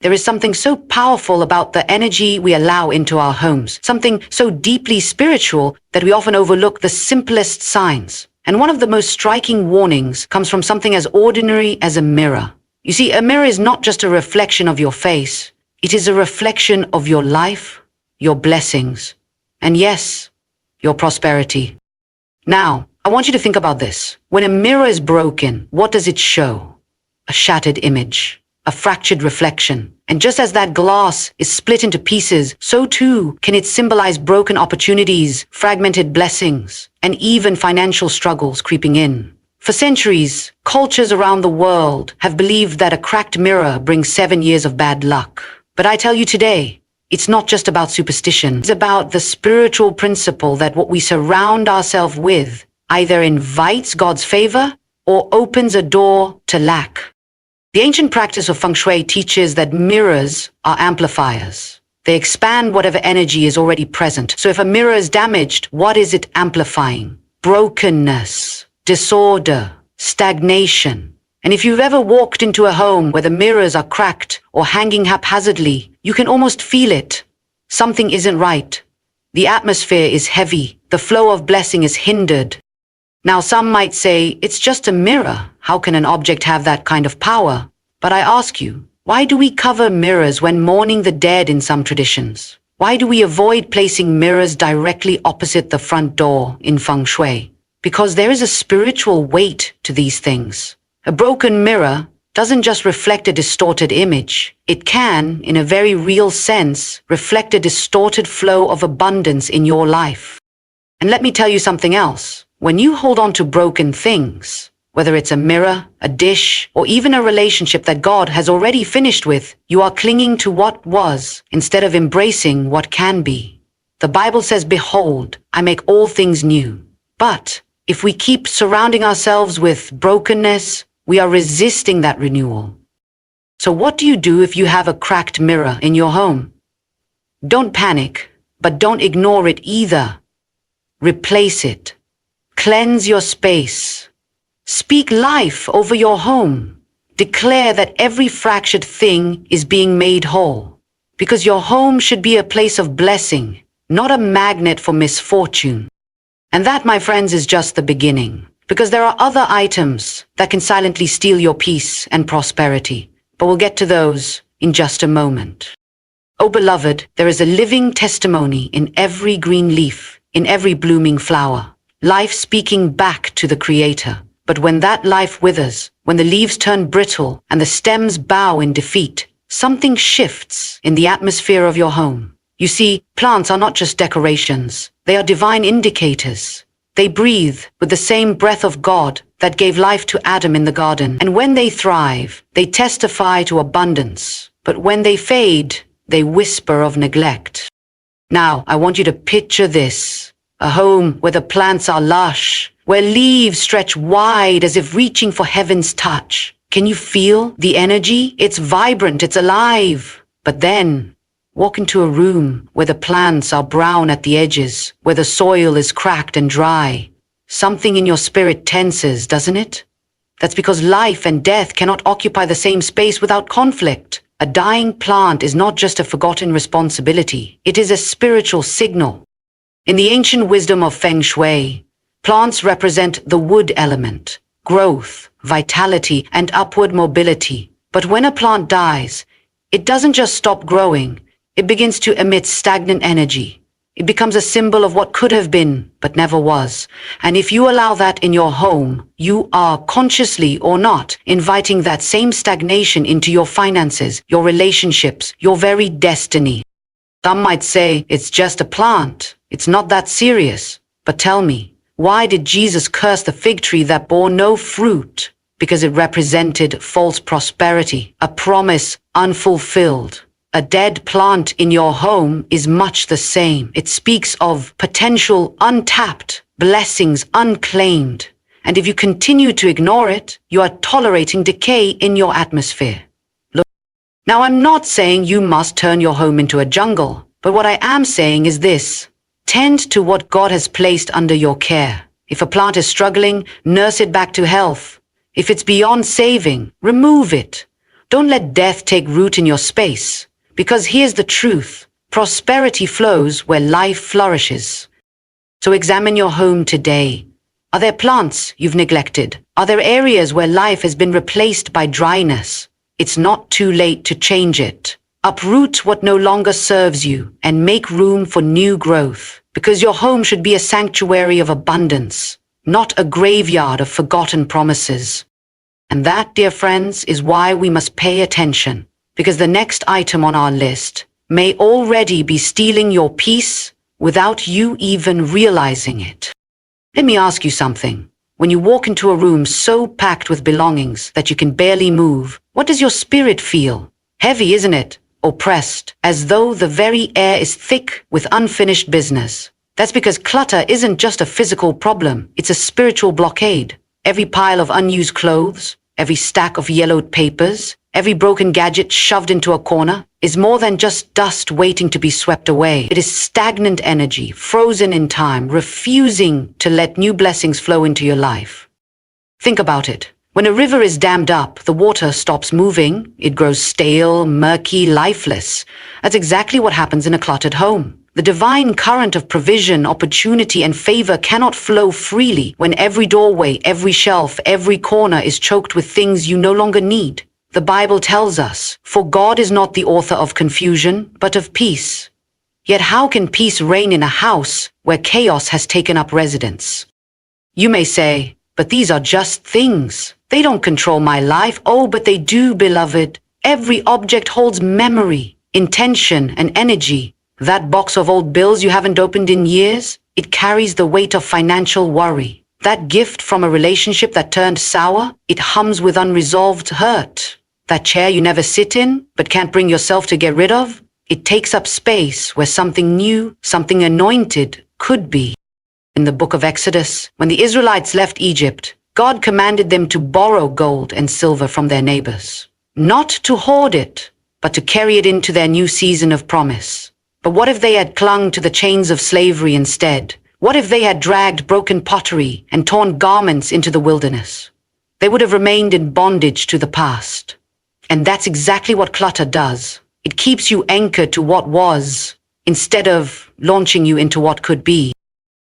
There is something so powerful about the energy we allow into our homes, something so deeply spiritual that we often overlook the simplest signs. And one of the most striking warnings comes from something as ordinary as a mirror. You see, a mirror is not just a reflection of your face. It is a reflection of your life, your blessings, and yes, your prosperity. Now, I want you to think about this. When a mirror is broken, what does it show? A shattered image, a fractured reflection. And just as that glass is split into pieces, so too can it symbolize broken opportunities, fragmented blessings, and even financial struggles creeping in. For centuries, cultures around the world have believed that a cracked mirror brings 7 years of bad luck. But I tell you today, it's not just about superstition. It's about the spiritual principle that what we surround ourselves with either invites God's favor or opens a door to lack. The ancient practice of feng shui teaches that mirrors are amplifiers. They expand whatever energy is already present. So if a mirror is damaged, what is it amplifying? Brokenness, disorder, stagnation. And if you've ever walked into a home where the mirrors are cracked or hanging haphazardly, you can almost feel it. Something isn't right. The atmosphere is heavy. The flow of blessing is hindered. Now, some might say, it's just a mirror. How can an object have that kind of power? But I ask you, why do we cover mirrors when mourning the dead in some traditions? Why do we avoid placing mirrors directly opposite the front door in feng shui? Because there is a spiritual weight to these things. A broken mirror doesn't just reflect a distorted image. It can, in a very real sense, reflect a distorted flow of abundance in your life. And let me tell you something else. When you hold on to broken things, whether it's a mirror, a dish, or even a relationship that God has already finished with, you are clinging to what was instead of embracing what can be. The Bible says, "Behold, I make all things new." But if we keep surrounding ourselves with brokenness, we are resisting that renewal. So what do you do if you have a cracked mirror in your home? Don't panic, but don't ignore it either. Replace it. Cleanse your space. Speak life over your home. Declare that every fractured thing is being made whole. Because your home should be a place of blessing, not a magnet for misfortune. And that, my friends, is just the beginning. Because there are other items that can silently steal your peace and prosperity. But we'll get to those in just a moment. Oh, beloved, there is a living testimony in every green leaf, in every blooming flower. Life speaking back to the Creator. But when that life withers, when the leaves turn brittle and the stems bow in defeat, something shifts in the atmosphere of your home. You see, plants are not just decorations. They are divine indicators. They breathe with the same breath of God that gave life to Adam in the garden. And when they thrive, they testify to abundance. But when they fade, they whisper of neglect. Now, I want you to picture this. A home where the plants are lush, where leaves stretch wide as if reaching for heaven's touch. Can you feel the energy? It's vibrant, it's alive. But then, walk into a room where the plants are brown at the edges, where the soil is cracked and dry. Something in your spirit tenses, doesn't it? That's because life and death cannot occupy the same space without conflict. A dying plant is not just a forgotten responsibility. It is a spiritual signal. In the ancient wisdom of feng shui, plants represent the wood element, growth, vitality, and upward mobility. But when a plant dies, it doesn't just stop growing. It begins to emit stagnant energy. It becomes a symbol of what could have been, but never was. And if you allow that in your home, you are, consciously or not, inviting that same stagnation into your finances, your relationships, your very destiny. Some might say, it's just a plant. It's not that serious. But tell me, why did Jesus curse the fig tree that bore no fruit? Because it represented false prosperity, a promise unfulfilled. A dead plant in your home is much the same. It speaks of potential untapped, blessings unclaimed. And if you continue to ignore it, you are tolerating decay in your atmosphere. Look, now I'm not saying you must turn your home into a jungle, but what I am saying is this. Tend to what God has placed under your care. If a plant is struggling, nurse it back to health. If it's beyond saving, remove it. Don't let death take root in your space. Because here's the truth. Prosperity flows where life flourishes. So examine your home today. Are there plants you've neglected? Are there areas where life has been replaced by dryness? It's not too late to change it. Uproot what no longer serves you and make room for new growth. Because your home should be a sanctuary of abundance, not a graveyard of forgotten promises. And that, dear friends, is why we must pay attention. Because the next item on our list may already be stealing your peace without you even realizing it. Let me ask you something. When you walk into a room so packed with belongings that you can barely move, what does your spirit feel? Heavy, isn't it? Oppressed, as though the very air is thick with unfinished business. That's because clutter isn't just a physical problem, it's a spiritual blockade. Every pile of unused clothes, every stack of yellowed papers, every broken gadget shoved into a corner is more than just dust waiting to be swept away. It is stagnant energy, frozen in time, refusing to let new blessings flow into your life. Think about it. When a river is dammed up, the water stops moving. It grows stale, murky, lifeless. That's exactly what happens in a cluttered home. The divine current of provision, opportunity, and favor cannot flow freely when every doorway, every shelf, every corner is choked with things you no longer need. The Bible tells us, "For God is not the author of confusion, but of peace." Yet how can peace reign in a house where chaos has taken up residence? You may say, "But these are just things. They don't control my life." Oh, but they do, beloved. Every object holds memory, intention, and energy. That box of old bills you haven't opened in years, it carries the weight of financial worry. That gift from a relationship that turned sour, it hums with unresolved hurt. That chair you never sit in, but can't bring yourself to get rid of, it takes up space where something new, something anointed could be. In the book of Exodus, when the Israelites left Egypt, God commanded them to borrow gold and silver from their neighbors. Not to hoard it, but to carry it into their new season of promise. But what if they had clung to the chains of slavery instead? What if they had dragged broken pottery and torn garments into the wilderness? They would have remained in bondage to the past. And that's exactly what clutter does. It keeps you anchored to what was, instead of launching you into what could be.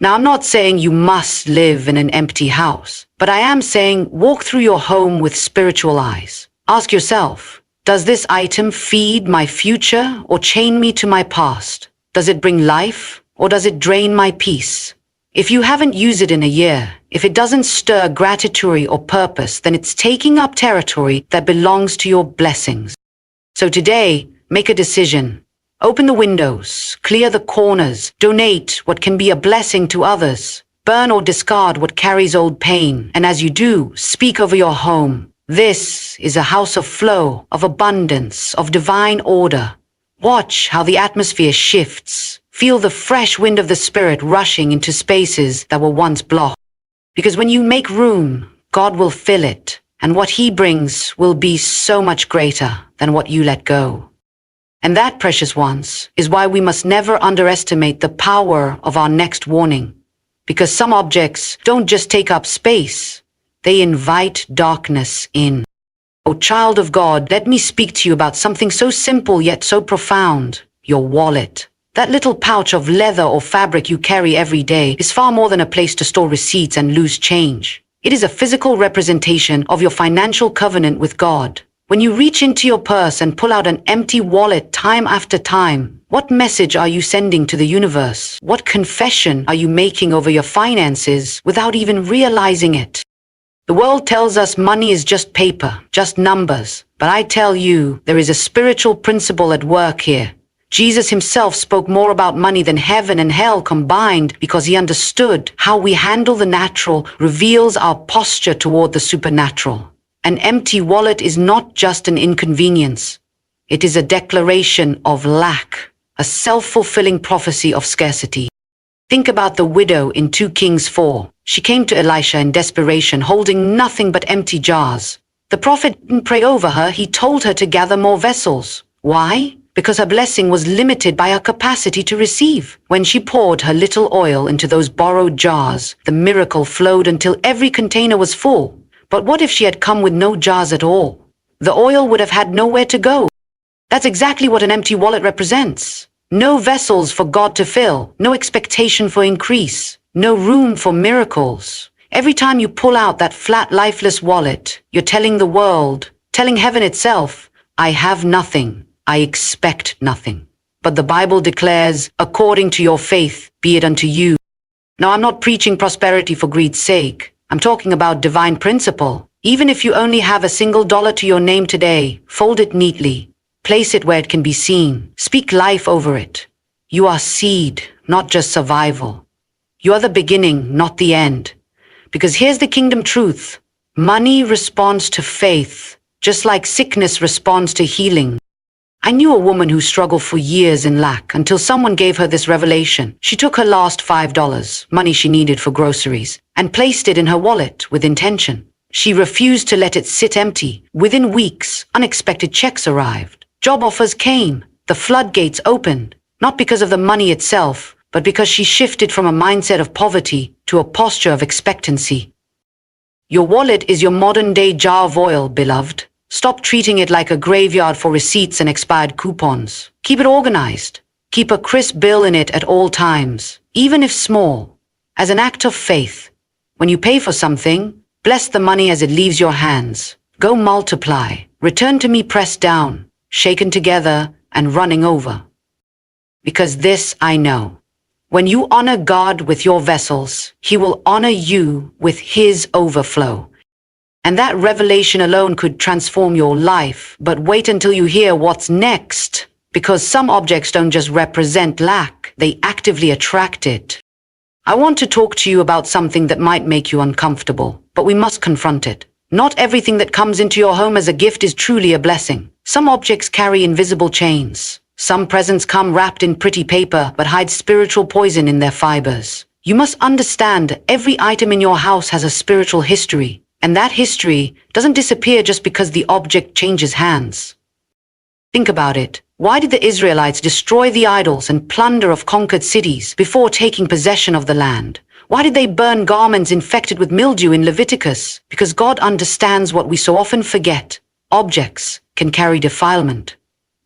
Now, I'm not saying you must live in an empty house, but I am saying walk through your home with spiritual eyes. Ask yourself, does this item feed my future or chain me to my past? Does it bring life or does it drain my peace? If you haven't used it in a year, if it doesn't stir gratitude or purpose, then it's taking up territory that belongs to your blessings. So today, make a decision. Open the windows, clear the corners, donate what can be a blessing to others, burn or discard what carries old pain, and as you do, speak over your home. This is a house of flow, of abundance, of divine order. Watch how the atmosphere shifts. Feel the fresh wind of the Spirit rushing into spaces that were once blocked. Because when you make room, God will fill it, and what He brings will be so much greater than what you let go. And that, precious ones, is why we must never underestimate the power of our next warning. Because some objects don't just take up space, they invite darkness in. Oh, child of God, let me speak to you about something so simple yet so profound, your wallet. That little pouch of leather or fabric you carry every day is far more than a place to store receipts and loose change. It is a physical representation of your financial covenant with God. When you reach into your purse and pull out an empty wallet time after time, what message are you sending to the universe? What confession are you making over your finances without even realizing it? The world tells us money is just paper, just numbers. But I tell you, there is a spiritual principle at work here. Jesus himself spoke more about money than heaven and hell combined because he understood how we handle the natural reveals our posture toward the supernatural. An empty wallet is not just an inconvenience. It is a declaration of lack, a self-fulfilling prophecy of scarcity. Think about the widow in 2 Kings 4. She came to Elisha in desperation, holding nothing but empty jars. The prophet didn't pray over her, he told her to gather more vessels. Why? Because her blessing was limited by her capacity to receive. When she poured her little oil into those borrowed jars, the miracle flowed until every container was full. But what if she had come with no jars at all? the oil would have had nowhere to go. That's exactly what an empty wallet represents. No vessels for God to fill, no expectation for increase, no room for miracles. Every time you pull out that flat, lifeless wallet, you're telling the world, telling heaven itself, I have nothing, I expect nothing. But the Bible declares, according to your faith, be it unto you. Now, I'm not preaching prosperity for greed's sake. I'm talking about divine principle. Even if you only have $1 to your name today, fold it neatly. Place it where it can be seen. Speak life over it. You are seed, not just survival. You are the beginning, not the end. Because here's the kingdom truth. Money responds to faith, just like sickness responds to healing. I knew a woman who struggled for years in lack until someone gave her this revelation. She took her last $5, money she needed for groceries, and placed it in her wallet with intention. She refused to let it sit empty. Within weeks, unexpected checks arrived. Job offers came. The floodgates opened, not because of the money itself, but because she shifted from a mindset of poverty to a posture of expectancy. Your wallet is your modern-day jar of oil, beloved. Stop treating it like a graveyard for receipts and expired coupons. Keep it organized. Keep a crisp bill in it at all times, even if small. As an act of faith, when you pay for something, bless the money as it leaves your hands. Go multiply. Return to me pressed down, shaken together, and running over. Because this I know. When you honor God with your vessels, He will honor you with His overflow. And that revelation alone could transform your life. But wait until you hear what's next, because some objects don't just represent lack, they actively attract it. I want to talk to you about something that might make you uncomfortable, but we must confront it. Not everything that comes into your home as a gift is truly a blessing. Some objects carry invisible chains. Some presents come wrapped in pretty paper but hide spiritual poison in their fibers. You must understand every item in your house has a spiritual history. And that history doesn't disappear just because the object changes hands. Think about it. Why did the Israelites destroy the idols and plunder of conquered cities before taking possession of the land? Why did they burn garments infected with mildew in Leviticus? Because God understands what we so often forget. Objects can carry defilement.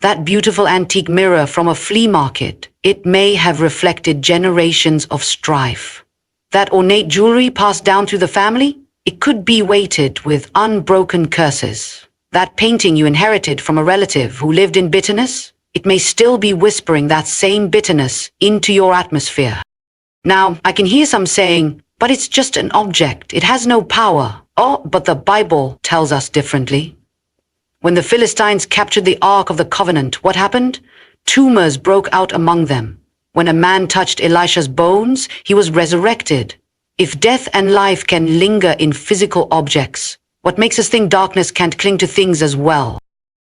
That beautiful antique mirror from a flea market, it may have reflected generations of strife. That ornate jewelry passed down through the family? It could be weighted with unbroken curses. That painting you inherited from a relative who lived in bitterness, it may still be whispering that same bitterness into your atmosphere. Now, I can hear some saying, but it's just an object, it has no power. Oh, but the Bible tells us differently. When the Philistines captured the Ark of the Covenant, what happened? Tumors broke out among them. When a man touched Elisha's bones, he was resurrected. If death and life can linger in physical objects, what makes us think darkness can't cling to things as well?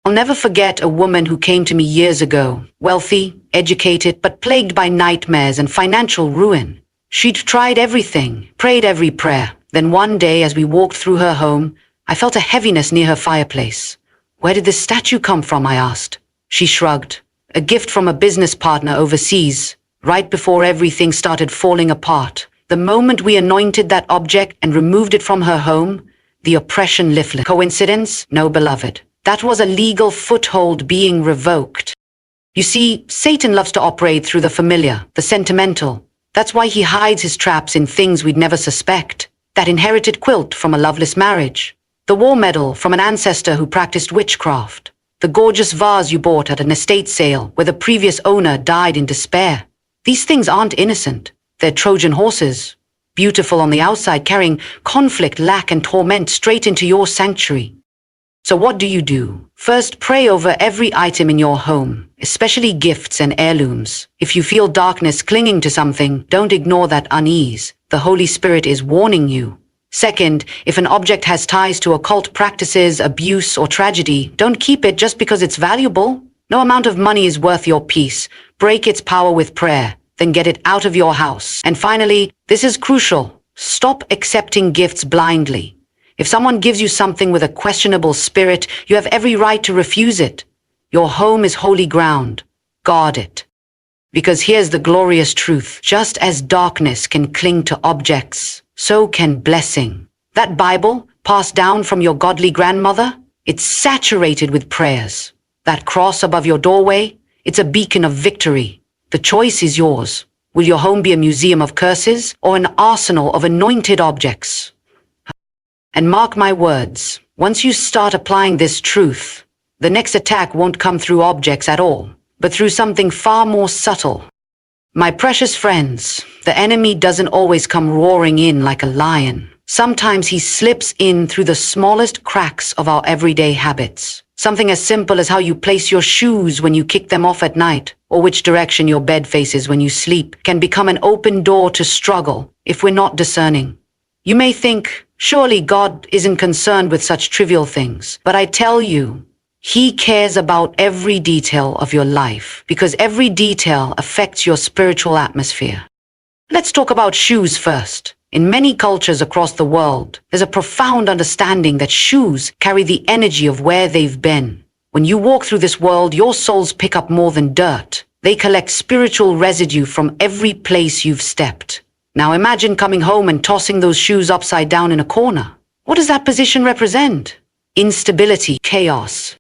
I'll never forget a woman who came to me years ago, wealthy, educated, but plagued by nightmares and financial ruin. She'd tried everything, prayed every prayer. Then one day, as we walked through her home, I felt a heaviness near her fireplace. Where did this statue come from? I asked. She shrugged. A gift from a business partner overseas, right before everything started falling apart. The moment we anointed that object and removed it from her home, the oppression lifted. Coincidence? No, beloved. That was a legal foothold being revoked. You see, Satan loves to operate through the familiar, the sentimental. That's why he hides his traps in things we'd never suspect. That inherited quilt from a loveless marriage. The war medal from an ancestor who practiced witchcraft. The gorgeous vase you bought at an estate sale where the previous owner died in despair. These things aren't innocent. They're Trojan horses, beautiful on the outside, carrying conflict, lack, and torment straight into your sanctuary. So what do? First, pray over every item in your home, especially gifts and heirlooms. If you feel darkness clinging to something, don't ignore that unease. The Holy Spirit is warning you. Second, if an object has ties to occult practices, abuse, or tragedy, don't keep it just because it's valuable. No amount of money is worth your peace. Break its power with prayer. Then get it out of your house. And finally, this is crucial. Stop accepting gifts blindly. If someone gives you something with a questionable spirit, you have every right to refuse it. Your home is holy ground. Guard it. Because here's the glorious truth. Just as darkness can cling to objects, so can blessing. That Bible, passed down from your godly grandmother, It's saturated with prayers. That cross above your doorway, it's a beacon of victory. The choice is yours. Will your home be a museum of curses or an arsenal of anointed objects? And mark my words, once you start applying this truth, the next attack won't come through objects at all, but through something far more subtle. My precious friends, the enemy doesn't always come roaring in like a lion. Sometimes he slips in through the smallest cracks of our everyday habits. Something as simple as how you place your shoes when you kick them off at night, or which direction your bed faces when you sleep, can become an open door to struggle if we're not discerning. You may think, surely God isn't concerned with such trivial things, but I tell you, He cares about every detail of your life, because every detail affects your spiritual atmosphere. Let's talk about shoes first. In many cultures across the world, there's a profound understanding that shoes carry the energy of where they've been. When you walk through this world, your soles pick up more than dirt. They collect spiritual residue from every place you've stepped. Now imagine coming home and tossing those shoes upside down in a corner. What does that position represent? Instability, chaos.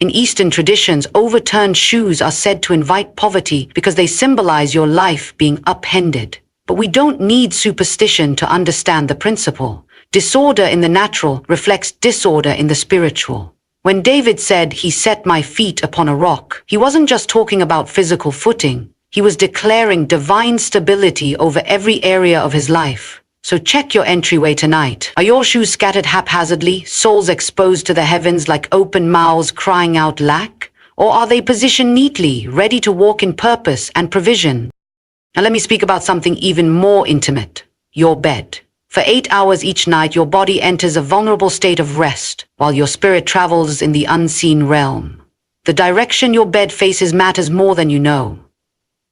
In Eastern traditions, overturned shoes are said to invite poverty because they symbolize your life being upended. But we don't need superstition to understand the principle. Disorder in the natural reflects disorder in the spiritual. When David said, "He set my feet upon a rock," he wasn't just talking about physical footing. He was declaring divine stability over every area of his life. So check your entryway tonight. Are your shoes scattered haphazardly, soles exposed to the heavens like open mouths crying out lack? Or are they positioned neatly, ready to walk in purpose and provision? Now let me speak about something even more intimate, your bed. For 8 hours each night, your body enters a vulnerable state of rest, while your spirit travels in the unseen realm. The direction your bed faces matters more than you know.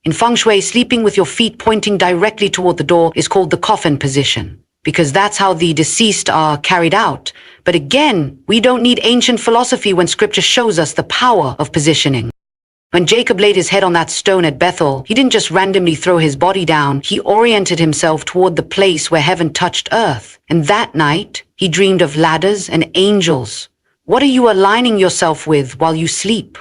In feng shui, sleeping with your feet pointing directly toward the door is called the coffin position, because that's how the deceased are carried out. But again, we don't need ancient philosophy when scripture shows us the power of positioning. When Jacob laid his head on that stone at Bethel, he didn't just randomly throw his body down, he oriented himself toward the place where heaven touched earth. And that night, he dreamed of ladders and angels. What are you aligning yourself with while you sleep?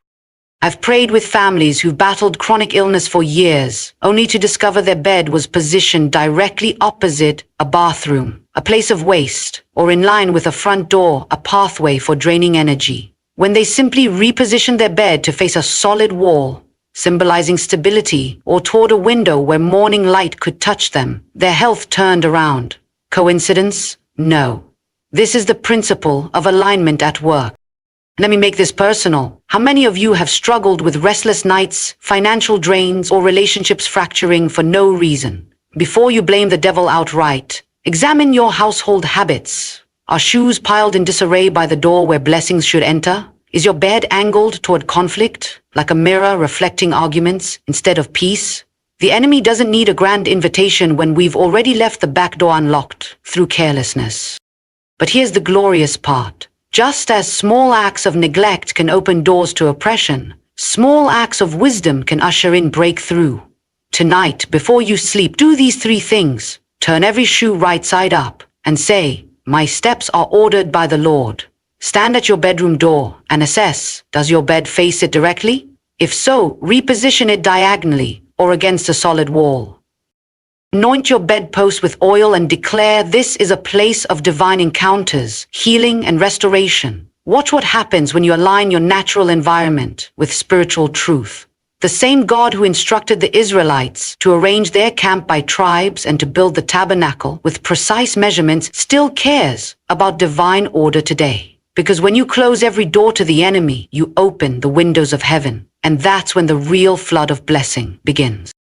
I've prayed with families who've battled chronic illness for years, only to discover their bed was positioned directly opposite a bathroom, a place of waste, or in line with a front door, a pathway for draining energy. When they simply repositioned their bed to face a solid wall, symbolizing stability, or toward a window where morning light could touch them, their health turned around. Coincidence? No. This is the principle of alignment at work. Let me make this personal. How many of you have struggled with restless nights, financial drains, or relationships fracturing for no reason? Before you blame the devil outright, examine your household habits. Are shoes piled in disarray by the door where blessings should enter? Is your bed angled toward conflict, like a mirror reflecting arguments instead of peace? The enemy doesn't need a grand invitation when we've already left the back door unlocked through carelessness. But here's the glorious part. Just as small acts of neglect can open doors to oppression, small acts of wisdom can usher in breakthrough. Tonight, before you sleep, do these 3 things. Turn every shoe right side up and say, "My steps are ordered by the Lord." Stand at your bedroom door and assess, does your bed face it directly? If so, reposition it diagonally or against a solid wall. Anoint your bedpost with oil and declare this is a place of divine encounters, healing, and restoration. Watch what happens when you align your natural environment with spiritual truth. The same God who instructed the Israelites to arrange their camp by tribes and to build the tabernacle with precise measurements still cares about divine order today. Because when you close every door to the enemy, you open the windows of heaven. And that's when the real flood of blessing begins.